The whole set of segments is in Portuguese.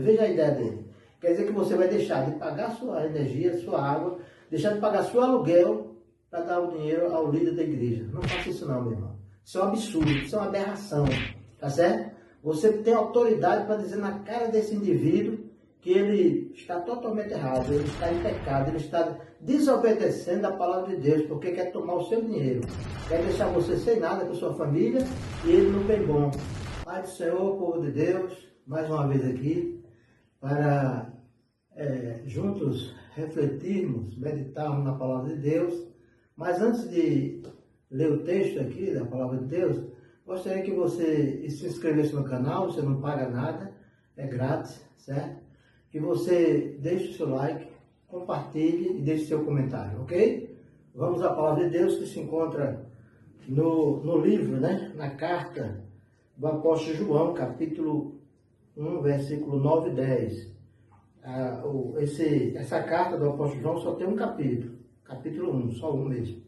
Veja a ideia dele. Quer dizer que você vai deixar de pagar sua energia, sua água, deixar de pagar seu aluguel para dar o dinheiro ao líder da igreja. Não faça isso não, meu irmão. Isso é um absurdo, isso é uma aberração, tá certo? Você tem autoridade para dizer na cara desse indivíduo que ele está totalmente errado, ele está em pecado, ele está desobedecendo a palavra de Deus, porque quer tomar o seu dinheiro, quer deixar você sem nada com sua família e ele não tem bom. Pai do Senhor, povo de Deus, mais uma vez aqui, para juntos refletirmos, meditarmos na palavra de Deus. Mas antes de ler o texto aqui da palavra de Deus, gostaria que você se inscrevesse no canal, você não paga nada, é grátis, certo? Que você deixe o seu like, compartilhe e deixe seu comentário, ok? Vamos à palavra de Deus que se encontra no livro, né? Na carta do apóstolo João, capítulo 1, versículo 9 e 10. Essa carta do apóstolo João só tem um capítulo 1, só um mesmo.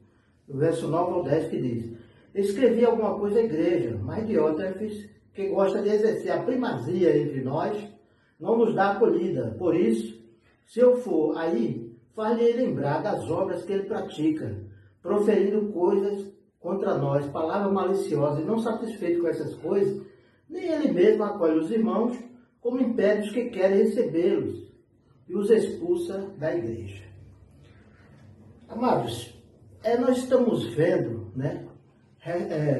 Do verso 9 ao 10 que diz: escrevi alguma coisa à igreja, mas Diótrefes, que gosta de exercer a primazia entre nós, não nos dá acolhida. Por isso, se eu for aí, far-lhe lembrar das obras que ele pratica, proferindo coisas contra nós, palavras maliciosas, e não satisfeito com essas coisas, nem ele mesmo acolhe os irmãos, como impede os que querem recebê-los, e os expulsa da igreja. Amados, nós estamos vendo, né,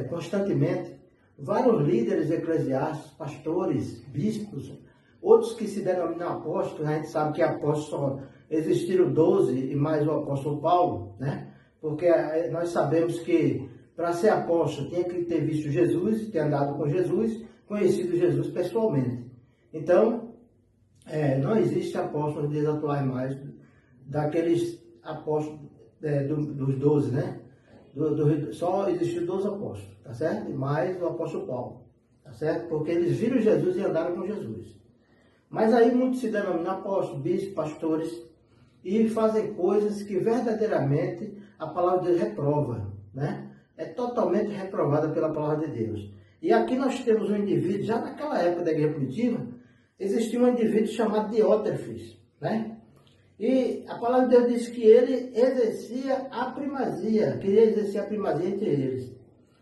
constantemente, vários líderes eclesiásticos, pastores, bispos, outros que se denominam apóstolos. A gente sabe que apóstolos só existiram 12 e mais o apóstolo Paulo, né? Porque nós sabemos que para ser apóstolo tinha que ter visto Jesus, ter andado com Jesus, conhecido Jesus pessoalmente. Então, não existe apóstolo nos dias atuais mais, daqueles apóstolos dos 12, né? Só existiu 12 apóstolos, tá certo? E mais o apóstolo Paulo, tá certo? Porque eles viram Jesus e andaram com Jesus. Mas aí muitos se denominam apóstolos, bispos, pastores, e fazem coisas que verdadeiramente a palavra de Deus reprova, né? É totalmente reprovada pela palavra de Deus. E aqui nós temos um indivíduo, já naquela época da igreja primitiva, existia um indivíduo chamado Diótrefes, né? E a palavra de Deus diz que ele exercia a primazia, queria exercer a primazia entre eles.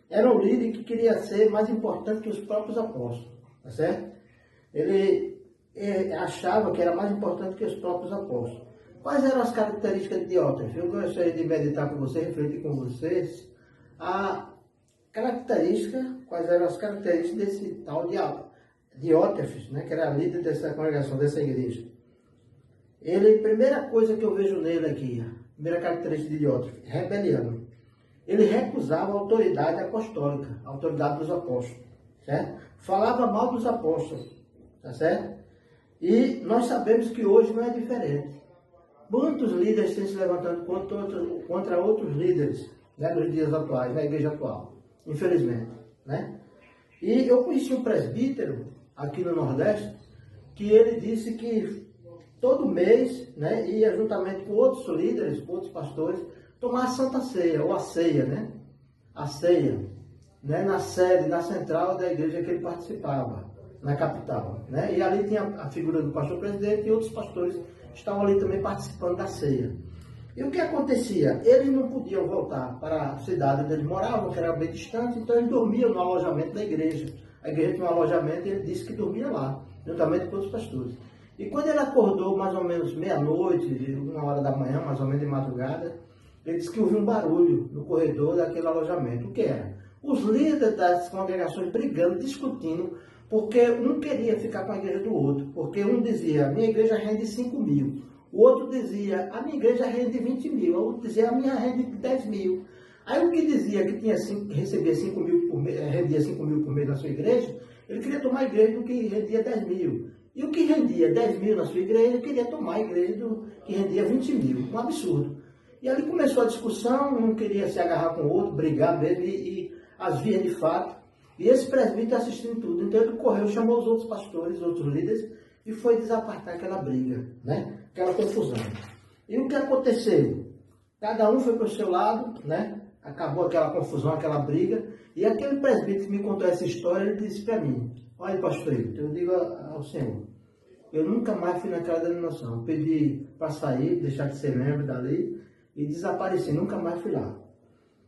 Era um líder que queria ser mais importante que os próprios apóstolos, tá certo? Ele achava que era mais importante que os próprios apóstolos. Quais eram as características de Diótrefes? Eu gostaria de meditar com vocês, refletir com vocês quais eram as características desse tal Diótrefes, né, que era líder dessa congregação, dessa igreja. Primeira coisa que eu vejo nele aqui, a primeira característica de Diótrefes, rebelião. Ele recusava a autoridade apostólica, a autoridade dos apóstolos, certo? Falava mal dos apóstolos, tá certo? E nós sabemos que hoje não é diferente. Muitos líderes têm se levantado contra outros líderes, né, nos dias atuais, na igreja atual, infelizmente, né? E eu conheci um presbítero aqui no Nordeste que ele disse que todo mês, né, ia juntamente com outros líderes, com outros pastores, tomar a Santa Ceia, ou a ceia, né? A ceia, né, na sede, na central da igreja que ele participava, na capital, né? E ali tinha a figura do pastor presidente e outros pastores estavam ali também participando da ceia. E o que acontecia? Eles não podiam voltar para a cidade onde eles moravam, que era bem distante, então eles dormiam no alojamento da igreja. A igreja tinha um alojamento e ele disse que dormia lá, juntamente com outros pastores. E quando ele acordou mais ou menos meia-noite, 1h da manhã, mais ou menos de madrugada, ele disse que ouviu um barulho no corredor daquele alojamento. O que era? Os líderes das congregações brigando, discutindo, porque um queria ficar com a igreja do outro. Porque um dizia, a minha igreja rende 5 mil. O outro dizia, a minha igreja rende 20 mil. O outro dizia, a minha rende 10 mil. Aí o que dizia que recebia 5 mil por mês, rendia 5 mil por mês na sua igreja, ele queria tomar a igreja do que rendia 10 mil. E o que rendia 10 mil na sua igreja, ele queria tomar a igreja do que rendia 20 mil. Um absurdo. E ali começou a discussão, um queria se agarrar com o outro, brigar mesmo, e as vias de fato. E esse presbítero assistindo tudo. Então ele correu, chamou os outros pastores, outros líderes, e foi desapartar aquela briga, né? Aquela confusão. E o que aconteceu? Cada um foi para o seu lado, né? Acabou aquela confusão, aquela briga. E aquele presbítero que me contou essa história, ele disse para mim, olha, pastor, eu digo ao senhor, eu nunca mais fui naquela denominação. Pedi para sair, deixar de ser membro dali e desapareci, nunca mais fui lá.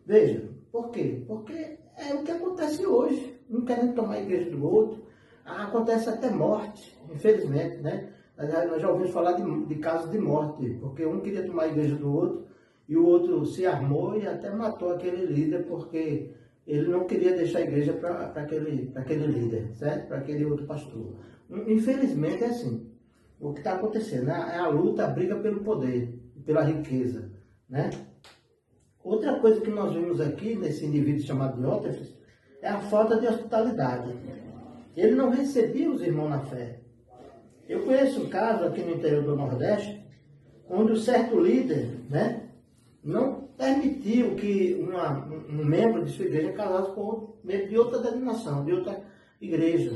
Veja, por quê? Porque é o que acontece hoje, um querendo tomar a igreja do outro, acontece até morte, infelizmente, né? Nós já ouvimos falar de casos de morte, porque um queria tomar a igreja do outro e o outro se armou e até matou aquele líder porque ele não queria deixar a igreja para aquele líder, certo? Para aquele outro pastor. Infelizmente é assim. O que está acontecendo é a luta, a briga pelo poder, pela riqueza, né? Outra coisa que nós vimos aqui nesse indivíduo chamado Diótrefes é a falta de hospitalidade. Ele não recebia os irmãos na fé. Eu conheço um caso aqui no interior do Nordeste, onde um certo líder, né, não permitiu que um membro de sua igreja casasse com outro membro de outra denominação, de outra igreja.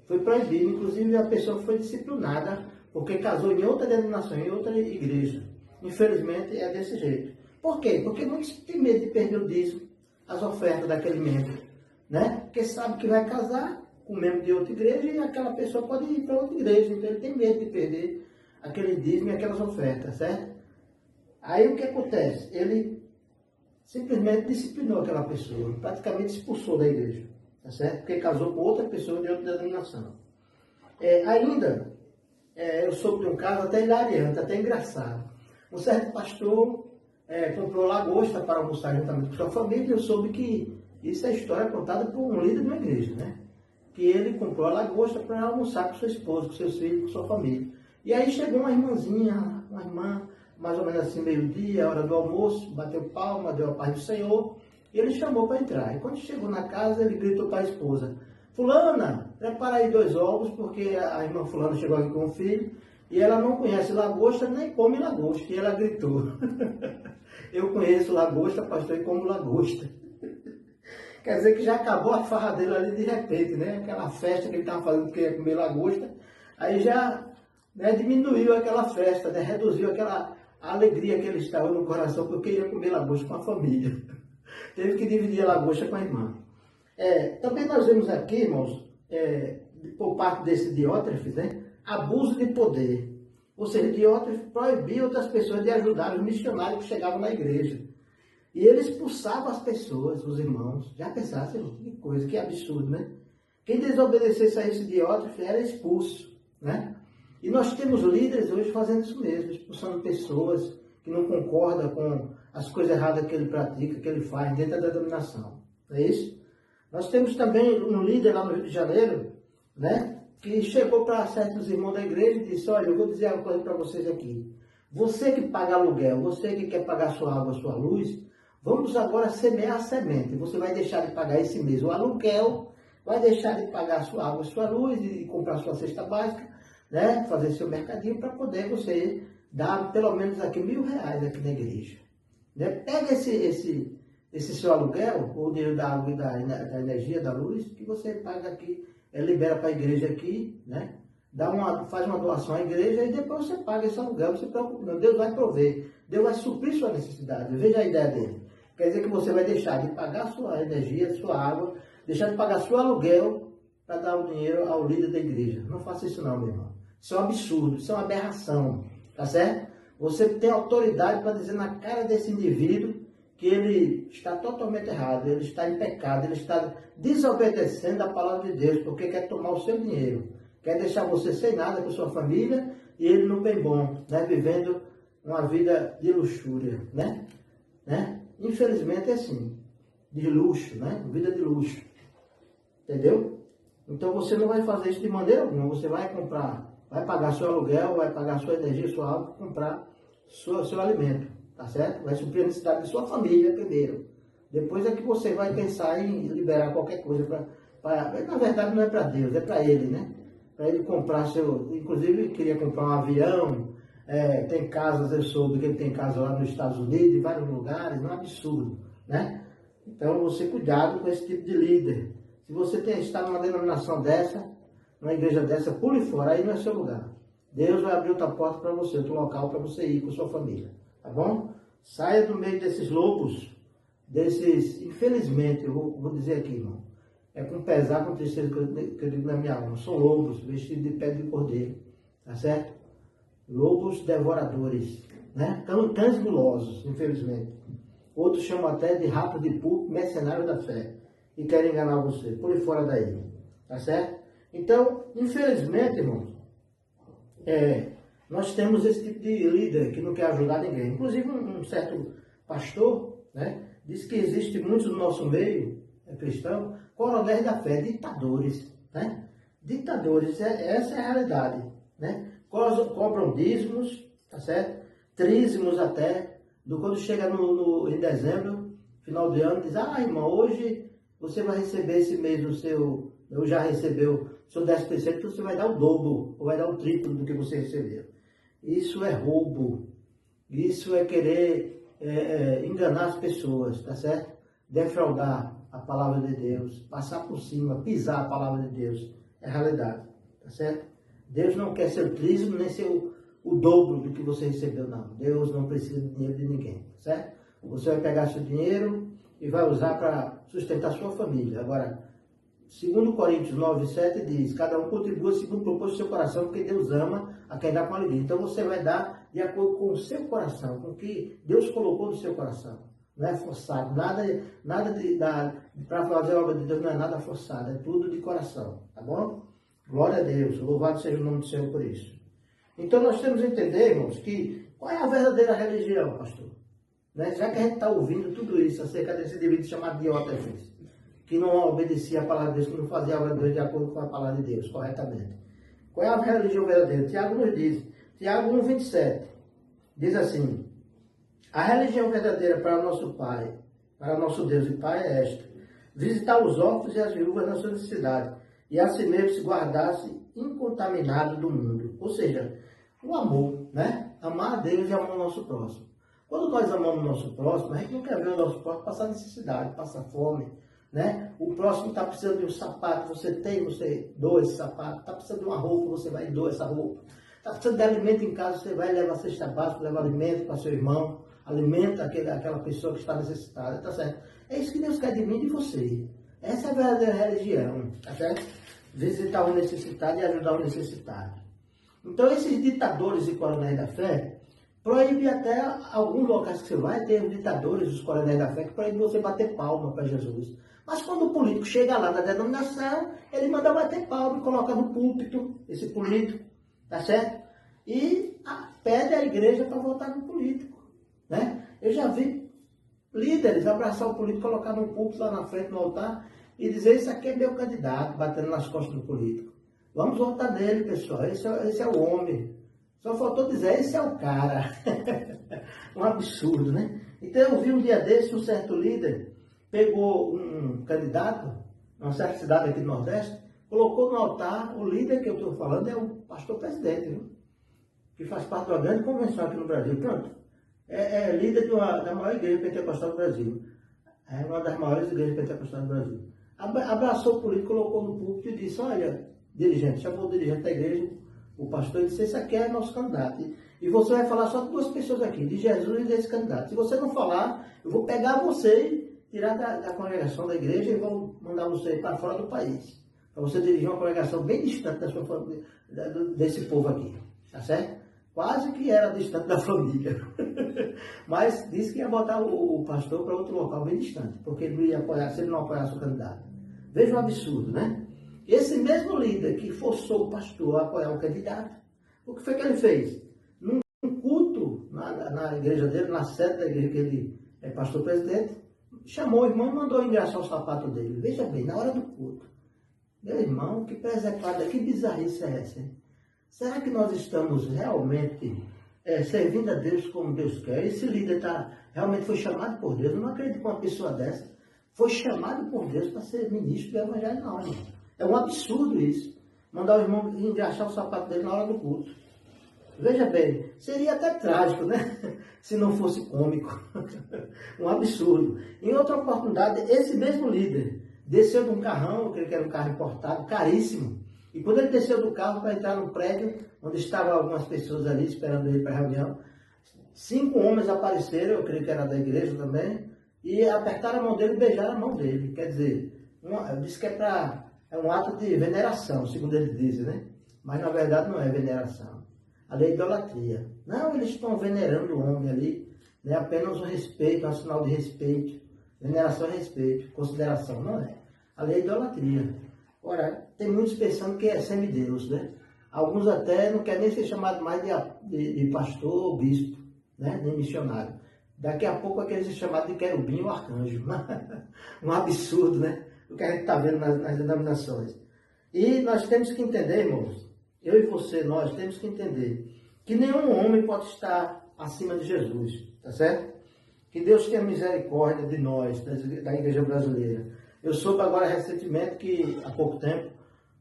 Foi proibido, inclusive a pessoa foi disciplinada porque casou em outra denominação, em outra igreja. Infelizmente é desse jeito. Por quê? Porque muitos têm medo de perder o dízimo, as ofertas daquele membro, né? Porque sabe que vai casar com um membro de outra igreja e aquela pessoa pode ir para outra igreja, então ele tem medo de perder aquele dízimo e aquelas ofertas, certo? Aí o que acontece? Ele simplesmente disciplinou aquela pessoa, praticamente expulsou da igreja, tá certo? Porque casou com outra pessoa de outra denominação. Eu soube de um caso até hilariante, até engraçado. Um certo pastor comprou lagosta para almoçar juntamente com sua família. Eu soube que isso é história contada por um líder de uma igreja, né? Que ele comprou a lagosta para almoçar com sua esposa, com seus filhos, com sua família. E aí chegou uma irmãzinha, uma irmã, mais ou menos assim, meio-dia, hora do almoço, bateu palma, deu a paz do Senhor, e ele chamou para entrar. E quando chegou na casa, ele gritou para a esposa: fulana, prepara aí 2 ovos, porque a irmã fulana chegou aqui com o filho, e ela não conhece lagosta, nem come lagosta. E ela gritou: eu conheço lagosta, pastor, e como lagosta. Quer dizer que já acabou a farra dele ali de repente, né? Aquela festa que ele estava fazendo que ia comer lagosta, aí já, né, diminuiu aquela festa, né? Reduziu aquela alegria que ele estava no coração porque ia comer lagosta com a família. Teve que dividir a lagosta com a irmã. Também nós vemos aqui, irmãos, por parte desse Diótrefes, né? Abuso de poder. Ou seja, Diótrefes proibia outras pessoas de ajudar os missionários que chegavam na igreja. E ele expulsava as pessoas, os irmãos. Já pensasse, que coisa, que absurdo, né? Quem desobedecesse a esse Diótrefes era expulso, né? E nós temos líderes hoje fazendo isso mesmo, expulsando pessoas que não concordam com as coisas erradas que ele pratica, que ele faz dentro da denominação. Não é isso? Nós temos também um líder lá no Rio de Janeiro, né? Que chegou para certos irmãos da igreja e disse: olha, eu vou dizer uma coisa para vocês aqui. Você que paga aluguel, você que quer pagar sua água, sua luz, vamos agora semear a semente. Você vai deixar de pagar esse mês o aluguel, vai deixar de pagar sua água, sua luz e comprar sua cesta básica, né? Fazer seu mercadinho para poder você dar pelo menos aqui R$1.000 aqui na igreja. Né? Pega esse seu aluguel, o dinheiro da água e da energia, da luz, que você paga aqui, libera para a igreja aqui, né? Faz uma doação à igreja e depois você paga esse aluguel, não se preocupe não, Deus vai prover, Deus vai suprir sua necessidade. Veja a ideia dele. Quer dizer que você vai deixar de pagar sua energia, sua água, deixar de pagar seu aluguel para dar o dinheiro ao líder da igreja. Não faça isso não, meu irmão. Isso é um absurdo, isso é uma aberração, tá certo? Você tem autoridade para dizer na cara desse indivíduo que ele está totalmente errado, ele está em pecado, ele está desobedecendo a palavra de Deus, porque quer tomar o seu dinheiro, quer deixar você sem nada com sua família e ele no bem bom, né? Vivendo uma vida de luxúria, né? Infelizmente é assim, de luxo, né? Vida de luxo, entendeu? Então você não vai fazer isso de maneira alguma, você vai comprar, vai pagar seu aluguel, vai pagar sua energia, sua água, comprar seu alimento, tá certo? Vai suprir a necessidade de sua família primeiro. Depois é que você vai pensar em liberar qualquer coisa na verdade não é para Deus, é para ele, né? Para ele comprar inclusive ele queria comprar um avião, tem casas, eu soube que ele tem casa lá nos Estados Unidos, em vários lugares, é um absurdo, né? Então você cuidado com esse tipo de líder. Se você está numa denominação dessa, numa igreja dessa, pule fora, aí não é seu lugar. Deus vai abrir outra porta para você, outro local para você ir com sua família, tá bom? Saia do meio desses lobos, infelizmente, eu vou dizer aqui, irmão, com pesar, com tristeza que eu digo na minha alma, são lobos vestidos de pele de cordeiro, tá certo? Lobos devoradores, né? Cães gulosos, infelizmente. Outros chamam até de rato de pulpo, mercenário da fé, e querem enganar você, por aí fora daí, tá certo? Então, infelizmente, irmãos, nós temos esse tipo de líder que não quer ajudar ninguém. Inclusive, um certo pastor, né, diz que existe muitos no nosso meio cristão, coronéis da fé, ditadores, né? Ditadores, essa é a realidade, né? Cobram dízimos, tá certo? Trízimos até, quando chega em dezembro, final de ano, diz, irmão, hoje você vai receber esse mês eu já recebeu o seu 10%, então você vai dar o dobro, ou vai dar o triplo do que você recebeu. Isso é roubo, isso é querer enganar as pessoas, tá certo? Defraudar a palavra de Deus, passar por cima, pisar a palavra de Deus, é a realidade, tá certo? Deus não quer ser o trízimo, nem ser o dobro do que você recebeu, não. Deus não precisa de dinheiro de ninguém, certo? Você vai pegar seu dinheiro e vai usar para sustentar sua família. Agora, 2 Coríntios 9:7 diz, cada um contribua segundo o propósito do seu coração, porque Deus ama a quem dá com alegria. Então você vai dar de acordo com o seu coração, com o que Deus colocou no seu coração. Não é forçado, nada para fazer a obra de Deus não é nada forçado, é tudo de coração, tá bom? Glória a Deus, louvado seja o nome do Senhor por isso. Então nós temos que entender, irmãos, que qual é a verdadeira religião, pastor? Né? Já que a gente está ouvindo tudo isso acerca desse indivíduo chamado Diótrefes, que não obedecia a palavra de Deus, que não fazia a obra de Deus de acordo com a palavra de Deus, corretamente. Qual é a religião verdadeira? Tiago nos diz, Tiago 1:27, diz assim, a religião verdadeira para nosso Pai, para nosso Deus e Pai é esta, visitar os órfãos e as viúvas na sua necessidade, e a si mesmo se guardasse incontaminado do mundo. Ou seja, o amor, né? Amar a Deus e amar o nosso próximo. Quando nós amamos o nosso próximo, a gente não quer ver o nosso próximo passar necessidade, passar fome, né? O próximo está precisando de um sapato, você doa esse sapato. Está precisando de uma roupa, você vai e doa essa roupa. Está precisando de alimento em casa, você vai e leva a cesta básica, leva alimento para seu irmão, alimenta aquela pessoa que está necessitada, tá certo? É isso que Deus quer de mim e de você. Essa é a verdadeira religião, tá certo? Visitar o necessitado e ajudar o necessitado. Então, esses ditadores e coronéis da fé proíbem até alguns locais que você vai ter ditadores, os coronéis da fé, que proíbem você bater palma para Jesus. Mas quando o político chega lá na denominação, ele manda bater palma e coloca no púlpito, esse político, tá certo? E pede à igreja para votar no político, né? Eu já vi líderes abraçar o político, colocar no púlpito lá na frente, no altar, e dizer, esse aqui é meu candidato, batendo nas costas do político. Vamos votar nele, pessoal, esse é o homem. Só faltou dizer, esse é o cara. Um absurdo, né? Então eu vi um dia desse, um certo líder pegou um candidato, numa certa cidade aqui do Nordeste, colocou no altar, o líder que eu estou falando é o pastor presidente, viu? Que faz parte de uma grande convenção aqui no Brasil. Pronto, é líder da maior igreja pentecostal do Brasil. É uma das maiores igrejas pentecostais do Brasil. Abraçou o político, colocou no púlpito e disse, olha, dirigente, chamou o dirigente da igreja, o pastor, e disse, esse aqui é nosso candidato. E você vai falar só de duas pessoas aqui, de Jesus e desse candidato. Se você não falar, eu vou pegar você e tirar da congregação da igreja e vou mandar você para fora do país. Para você dirigir uma congregação bem distante da sua família, desse povo aqui. Tá certo? Quase que era distante da família. Mas disse que ia botar o pastor para outro local bem distante, porque ele não ia apoiar, se ele não apoiasse o candidato. Veja o absurdo, né? Esse mesmo líder que forçou o pastor a apoiar o candidato, o que foi que ele fez? Num culto na igreja dele, na sede da igreja que ele é pastor presidente, chamou o irmão e mandou engraxar o sapato dele. Veja bem, na hora do culto. Meu irmão, que presepada, que bizarrice é essa, hein? Será que nós estamos realmente servindo a Deus como Deus quer? Esse líder realmente foi chamado por Deus. Eu não acredito que uma pessoa dessa foi chamado por Deus para ser ministro do Evangelho, não, irmão. É um absurdo isso. Mandar o irmão engraxar o sapato dele na hora do culto. Veja bem, seria até trágico, né? Se não fosse cômico. Um absurdo. Em outra oportunidade, esse mesmo líder desceu de um carrão, eu creio que era um carro importado, caríssimo. E quando ele desceu do carro para entrar no prédio, onde estavam algumas pessoas ali esperando ele para a reunião, 5 homens apareceram, eu creio que era da igreja também, e apertaram a mão dele e beijaram a mão dele. Quer dizer, diz que é um ato de veneração, segundo eles dizem, né? Mas na verdade não é veneração. Ali é idolatria. Não, eles estão venerando o homem ali, né? Apenas um respeito, um sinal de respeito. Veneração é respeito, consideração, não é. Ali é idolatria. Ora, tem muitos pensando que é semideus, né? Alguns até não querem nem ser chamados mais de pastor ou bispo, né? Nem missionário. Daqui a pouco vai querer ser chamado de querubim ou arcanjo. Um absurdo, né? O que a gente está vendo nas denominações. E nós temos que entender, irmãos, eu e você, nós temos que entender que nenhum homem pode estar acima de Jesus, tá certo? Que Deus tenha misericórdia de nós, da igreja brasileira. Eu soube agora recentemente que, há pouco tempo,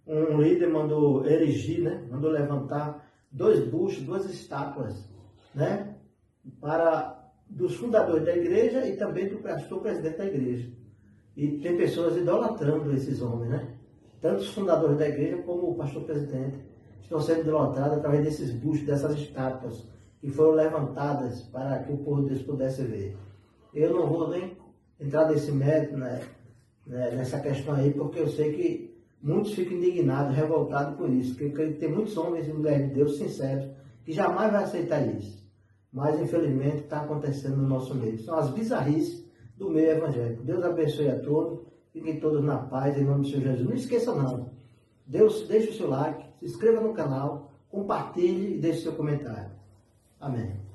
um líder mandou erigir, né? Mandou levantar 2 bustos, 2 estátuas, né? Dos fundadores da igreja e também do pastor presidente da igreja. E tem pessoas idolatrando esses homens, né? Tanto os fundadores da igreja como o pastor presidente estão sendo idolatrados através desses bustos, dessas estátuas que foram levantadas para que o povo de Deus pudesse ver. Eu não vou nem entrar nesse mérito, né, nessa questão aí, porque eu sei que muitos ficam indignados, revoltados por isso, porque tem muitos homens e mulheres de Deus sinceros que jamais vão aceitar isso. Mas, infelizmente, está acontecendo no nosso meio. São as bizarrices do meio evangélico. Deus abençoe a todos, fiquem todos na paz, em nome do Senhor Jesus. Não esqueça não, Deus, deixe o seu like, se inscreva no canal, compartilhe e deixe seu comentário. Amém.